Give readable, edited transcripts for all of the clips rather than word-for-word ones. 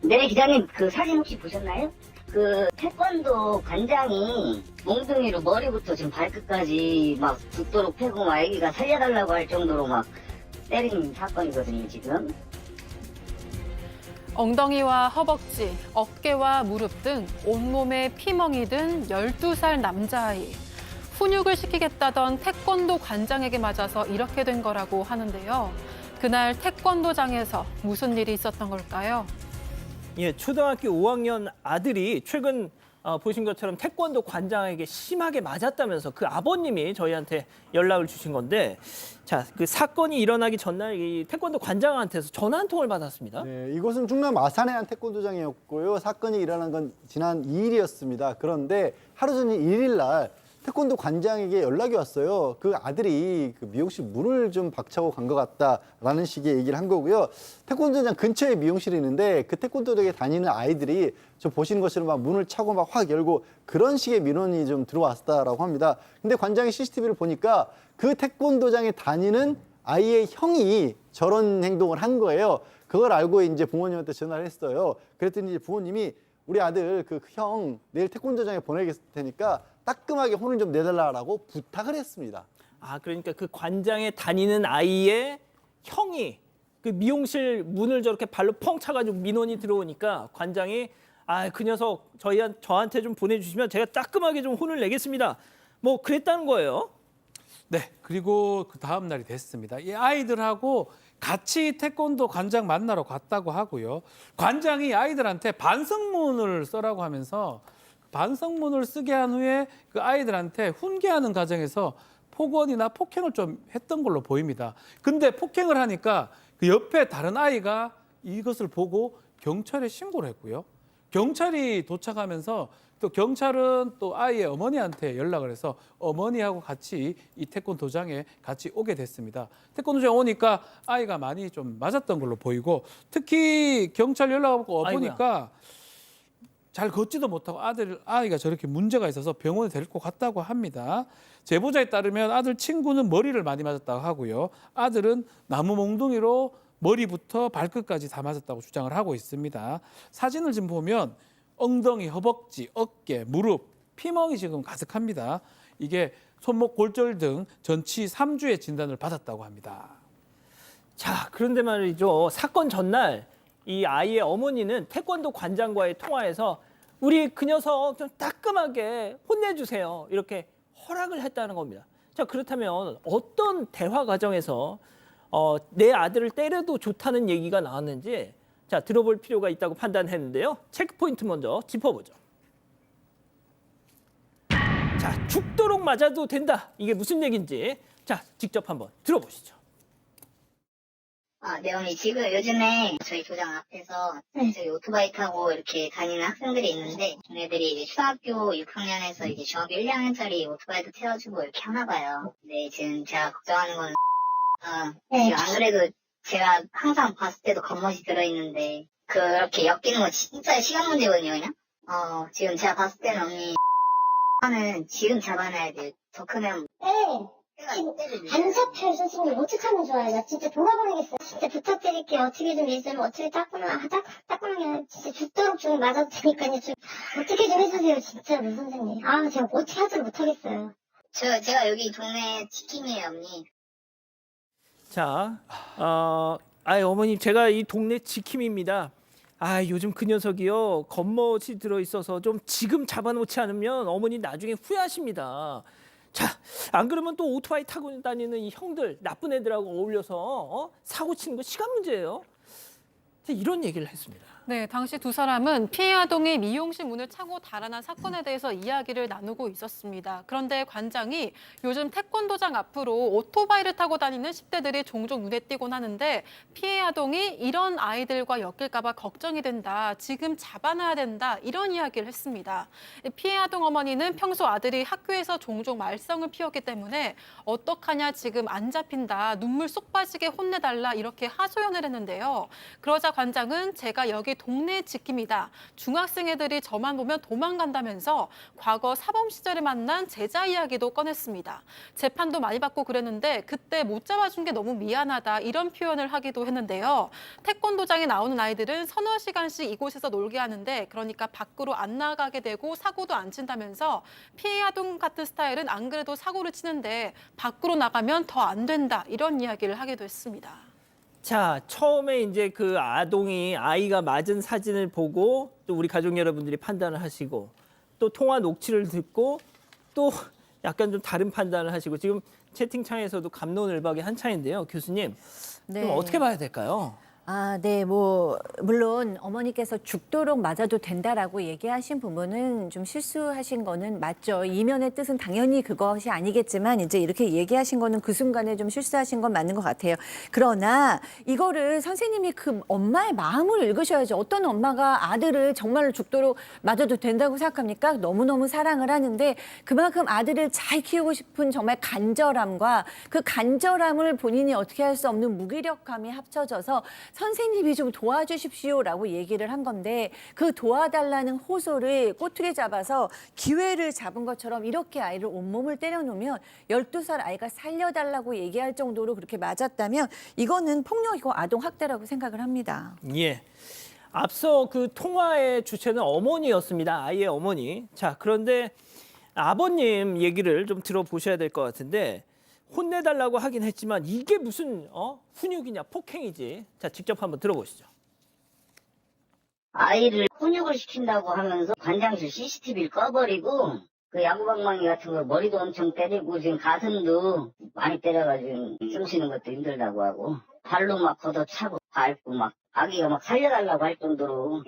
네, 기자님, 그 사진 혹시 보셨나요? 그 태권도 관장이 몽둥이로 머리부터 지금 발끝까지 막 죽도록 패고 막 애기가 살려달라고 할 정도로 막 때린 사건이거든요, 지금. 엉덩이와 허벅지, 어깨와 무릎 등 온몸에 피멍이 든 12살 남자아이. 훈육을 시키겠다던 태권도 관장에게 맞아서 이렇게 된 거라고 하는데요. 그날 태권도장에서 무슨 일이 있었던 걸까요? 예, 초등학교 5학년 아들이 최근 보신 것처럼 태권도 관장에게 심하게 맞았다면서 그 아버님이 저희한테 연락을 주신 건데, 자, 그 사건이 일어나기 전날 이 태권도 관장한테서 전화 한 통을 받았습니다. 네, 이곳은 충남 아산의 한 태권도장이었고요. 사건이 일어난 건 지난 2일이었습니다. 그런데 하루 전인 1일 날 태권도 관장에게 연락이 왔어요. 그 아들이 그 미용실 문을 좀 박차고 간 것 같다라는 식의 얘기를 한 거고요. 태권도장 근처에 미용실이 있는데 그 태권도장에 다니는 아이들이 저 보시는 것처럼 막 문을 차고 막 확 열고 그런 식의 민원이 좀 들어왔다라고 합니다. 근데 관장이 CCTV를 보니까 그 태권도장에 다니는 아이의 형이 저런 행동을 한 거예요. 그걸 알고 이제 부모님한테 전화를 했어요. 그랬더니 이제 부모님이 우리 아들 그 형 내일 태권도장에 보내겠을 테니까 따끔하게 혼을 좀 내달라고 부탁을 했습니다. 아, 그러니까 그 관장에 다니는 아이의 형이 그 미용실 문을 저렇게 발로 펑 차가지고 민원이 들어오니까 관장이 그 녀석 저한테 좀 보내주시면 제가 따끔하게 좀 혼을 내겠습니다. 뭐 그랬다는 거예요. 네, 그리고 그 다음 날이 됐습니다. 이 아이들하고 같이 태권도 관장 만나러 갔다고 하고요. 관장이 아이들한테 반성문을 써라고 하면서 반성문을 쓰게 한 후에 그 아이들한테 훈계하는 과정에서 폭언이나 폭행을 좀 했던 걸로 보입니다. 근데 폭행을 하니까 그 옆에 다른 아이가 이것을 보고 경찰에 신고를 했고요. 경찰이 도착하면서 또 경찰은 또 아이의 어머니한테 연락을 해서 어머니하고 같이 이 태권도장에 같이 오게 됐습니다. 태권도장에 오니까 아이가 많이 좀 맞았던 걸로 보이고 특히 경찰 연락하고 보니까 잘 걷지도 못하고 아이가 저렇게 문제가 있어서 병원에 데리고 갔다고 합니다. 제보자에 따르면 아들 친구는 머리를 많이 맞았다고 하고요. 아들은 나무 몽둥이로 머리부터 발끝까지 다 맞았다고 주장을 하고 있습니다. 사진을 지금 보면 엉덩이, 허벅지, 어깨, 무릎, 피멍이 지금 가득합니다. 이게 손목 골절 등 전치 3주의 진단을 받았다고 합니다. 자, 그런데 말이죠. 사건 전날 이 아이의 어머니는 태권도 관장과의 통화에서 우리 그 녀석 좀 따끔하게 혼내주세요. 이렇게 허락을 했다는 겁니다. 자, 그렇다면 어떤 대화 과정에서 내 아들을 때려도 좋다는 얘기가 나왔는지 자, 들어볼 필요가 있다고 판단했는데요. 체크포인트 먼저 짚어보죠. 자, 죽도록 맞아도 된다. 이게 무슨 얘기인지 자, 직접 한번 들어보시죠. 네, 어머니, 지금 요즘에 저희 도장 앞에서 저기 오토바이 타고 이렇게 다니는 학생들이 있는데, 걔네들이 이제 초등학교 6학년에서 이제 중학교 1, 2학년짜리 오토바이도 태워주고 이렇게 하나 봐요. 네, 지금 제가 걱정하는 건, 지금 안 그래도 제가 항상 봤을 때도 겉멋이 들어있는데, 그렇게 엮이는 건 진짜 시간 문제거든요, 그냥. 지금 제가 봤을 때는 언니, 는 지금 잡아놔야 돼요. 더 크면. 지금 안 잡혀요, 선생님. 어떡하면 좋아요? 나 진짜 돌아버리겠어요. 진짜 부탁드릴게요. 어떻게 좀 있으면 어떻게 따끔하게 아니라 진짜 죽도록 좀 맞아도 되니까요. 좀 어떻게 좀 해주세요, 진짜로, 선생님. 제가 어떻게 하지를 못하겠어요. 제가 여기 동네 지킴이에요, 언니. 자, 어머님 제가 이 동네 지킴입니다. 요즘 그 녀석이요 겉멋이 들어있어서 좀 지금 잡아놓지 않으면 어머니 나중에 후회하십니다. 자, 안 그러면 또 오토바이 타고 다니는 이 형들 나쁜 애들하고 어울려서 사고 치는 거 시간 문제예요. 이런 얘기를 했습니다. 네, 당시 두 사람은 피해 아동이 미용실 문을 차고 달아난 사건에 대해서 이야기를 나누고 있었습니다. 그런데 관장이 요즘 태권도장 앞으로 오토바이를 타고 다니는 10대들이 종종 눈에 띄곤 하는데 피해 아동이 이런 아이들과 엮일까 봐 걱정이 된다. 지금 잡아놔야 된다. 이런 이야기를 했습니다. 피해 아동 어머니는 평소 아들이 학교에서 종종 말썽을 피웠기 때문에 어떡하냐 지금 안 잡힌다. 눈물 쏙 빠지게 혼내달라. 이렇게 하소연을 했는데요. 그러자 관장은 제가 여기 동네 지킴이다. 중학생 애들이 저만 보면 도망간다면서 과거 사범 시절에 만난 제자 이야기도 꺼냈습니다. 재판도 많이 받고 그랬는데 그때 못 잡아준 게 너무 미안하다 이런 표현을 하기도 했는데요. 태권도장에 나오는 아이들은 서너 시간씩 이곳에서 놀게 하는데 그러니까 밖으로 안 나가게 되고 사고도 안 친다면서 피해 아동 같은 스타일은 안 그래도 사고를 치는데 밖으로 나가면 더 안 된다 이런 이야기를 하기도 했습니다. 자, 처음에 이제 그 아이가 맞은 사진을 보고 또 우리 가족 여러분들이 판단을 하시고 또 통화 녹취를 듣고 또 약간 좀 다른 판단을 하시고 지금 채팅창에서도 갑론을박이 한창인데요. 교수님, 네. 좀 어떻게 봐야 될까요? 네, 물론 어머니께서 죽도록 맞아도 된다라고 얘기하신 부분은 좀 실수하신 거는 맞죠. 이면의 뜻은 당연히 그것이 아니겠지만 이제 이렇게 얘기하신 거는 그 순간에 좀 실수하신 건 맞는 것 같아요. 그러나 이거를 선생님이 그 엄마의 마음을 읽으셔야죠. 어떤 엄마가 아들을 정말로 죽도록 맞아도 된다고 생각합니까? 너무너무 사랑을 하는데 그만큼 아들을 잘 키우고 싶은 정말 간절함과 그 간절함을 본인이 어떻게 할 수 없는 무기력함이 합쳐져서 선생님이 좀 도와주십시오라고 얘기를 한 건데 그 도와달라는 호소를 꼬투리 잡아서 기회를 잡은 것처럼 이렇게 아이를 온몸을 때려놓으면 12살 아이가 살려달라고 얘기할 정도로 그렇게 맞았다면 이거는 폭력이고 아동학대라고 생각을 합니다. 예. 앞서 그 통화의 주체는 어머니였습니다. 아이의 어머니. 자, 그런데 아버님 얘기를 좀 들어보셔야 될 것 같은데 혼내달라고 하긴 했지만 이게 무슨 훈육이냐 폭행이지. 자, 직접 한번 들어보시죠. 아이를 훈육을 시킨다고 하면서 관장실 CCTV를 꺼버리고 그 야구방망이 같은 거 머리도 엄청 때리고 지금 가슴도 많이 때려가지고 숨 쉬는 것도 힘들다고 하고 발로 막 걷어차고 밟고 막 아기가 막 살려달라고 할 정도로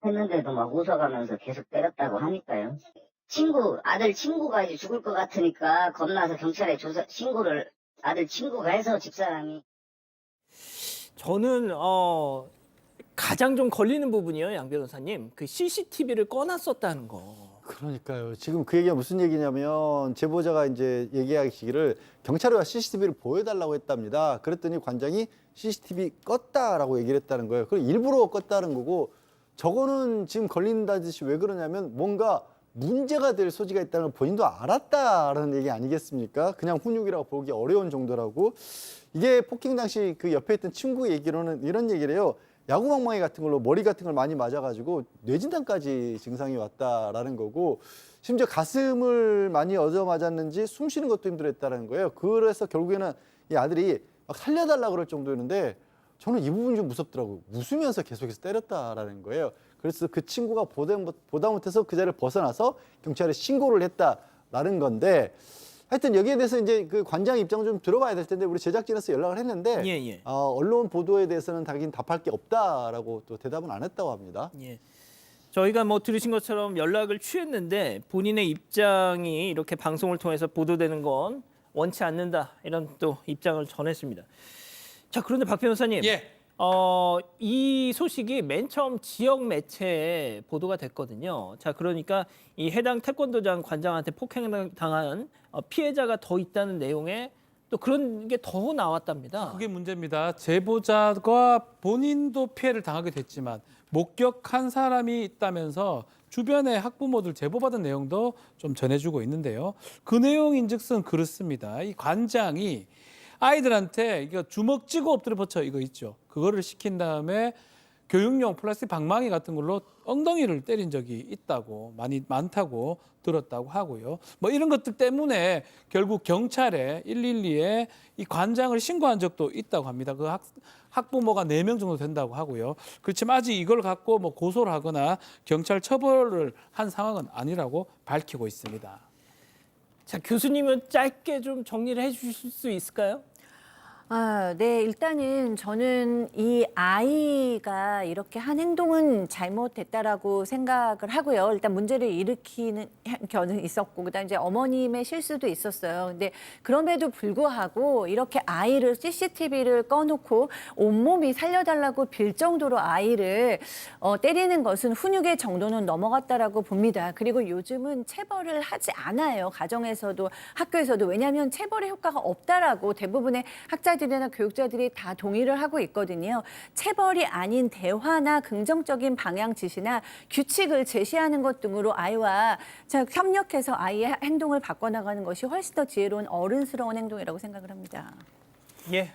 했는데도 막 웃어가면서 계속 때렸다고 하니까요. 아들 친구가 이제 죽을 것 같으니까 겁나서 경찰에 신고를 아들 친구가 해서 집사람이. 저는 가장 좀 걸리는 부분이요, 양 변호사님. 그 CCTV를 꺼놨었다는 거. 그러니까요. 지금 그 얘기가 무슨 얘기냐면 제보자가 이제 얘기하시기를 경찰에 와 CCTV를 보여달라고 했답니다. 그랬더니 관장이 CCTV 껐다라고 얘기를 했다는 거예요. 그걸 일부러 껐다는 거고 저거는 지금 걸린다듯이 왜 그러냐면 뭔가 문제가 될 소지가 있다는 걸 본인도 알았다라는 얘기 아니겠습니까? 그냥 훈육이라고 보기 어려운 정도라고. 이게 폭행 당시 그 옆에 있던 친구 얘기로는 이런 얘기를 해요. 야구방망이 같은 걸로 머리 같은 걸 많이 맞아가지고 뇌진탕까지 증상이 왔다라는 거고 심지어 가슴을 많이 얻어맞았는지 숨 쉬는 것도 힘들었다는 거예요. 그래서 결국에는 이 아들이 막 살려달라고 그럴 정도였는데 저는 이 부분이 좀 무섭더라고요. 웃으면서 계속해서 때렸다라는 거예요. 그래서 그 친구가 보다 못해서 그 자리를 벗어나서 경찰에 신고를 했다라는 건데 하여튼 여기에 대해서 이제 그 관장 입장을 좀 들어봐야 될 텐데 우리 제작진에서 연락을 했는데 예. 언론 보도에 대해서는 당연히 답할 게 없다라고 또 대답은 안 했다고 합니다. 예. 저희가 뭐 들으신 것처럼 연락을 취했는데 본인의 입장이 이렇게 방송을 통해서 보도되는 건 원치 않는다 이런 또 입장을 전했습니다. 자, 그런데 박 변호사님. 예. 이 소식이 맨 처음 지역 매체에 보도가 됐거든요. 자, 그러니까 이 해당 태권도장 관장한테 폭행당한 피해자가 더 있다는 내용에 또 그런 게 더 나왔답니다. 그게 문제입니다. 제보자가 본인도 피해를 당하게 됐지만 목격한 사람이 있다면서 주변의 학부모들 제보받은 내용도 좀 전해주고 있는데요. 그 내용인즉슨 그렇습니다. 이 관장이 아이들한테 이거 주먹 쥐고 엎드려 버쳐 이거 있죠. 그거를 시킨 다음에 교육용 플라스틱 방망이 같은 걸로 엉덩이를 때린 적이 있다고 많다고 들었다고 하고요. 뭐 이런 것들 때문에 결국 경찰에 112에 이 관장을 신고한 적도 있다고 합니다. 그 학부모가 4명 정도 된다고 하고요. 그렇지만 아직 이걸 갖고 뭐 고소를 하거나 경찰 처벌을 한 상황은 아니라고 밝히고 있습니다. 자, 교수님은 짧게 좀 정리를 해주실 수 있을까요? 네, 일단은 저는 이 아이가 이렇게 한 행동은 잘못됐다라고 생각을 하고요. 일단 문제를 일으키는 견은 있었고, 그다음에 이제 어머님의 실수도 있었어요. 근데 그럼에도 불구하고 이렇게 아이를 CCTV를 꺼놓고 온몸이 살려달라고 빌 정도로 아이를 때리는 것은 훈육의 정도는 넘어갔다라고 봅니다. 그리고 요즘은 체벌을 하지 않아요. 가정에서도 학교에서도. 왜냐하면 체벌의 효과가 없다라고 대부분의 학자들이 학자들이나 교육자들이 다 동의를 하고 있거든요. 체벌이 아닌 대화나 긍정적인 방향 지시나 규칙을 제시하는 것 등으로 아이와 협력해서 아이의 행동을 바꿔나가는 것이 훨씬 더 지혜로운 어른스러운 행동이라고 생각을 합니다. 예,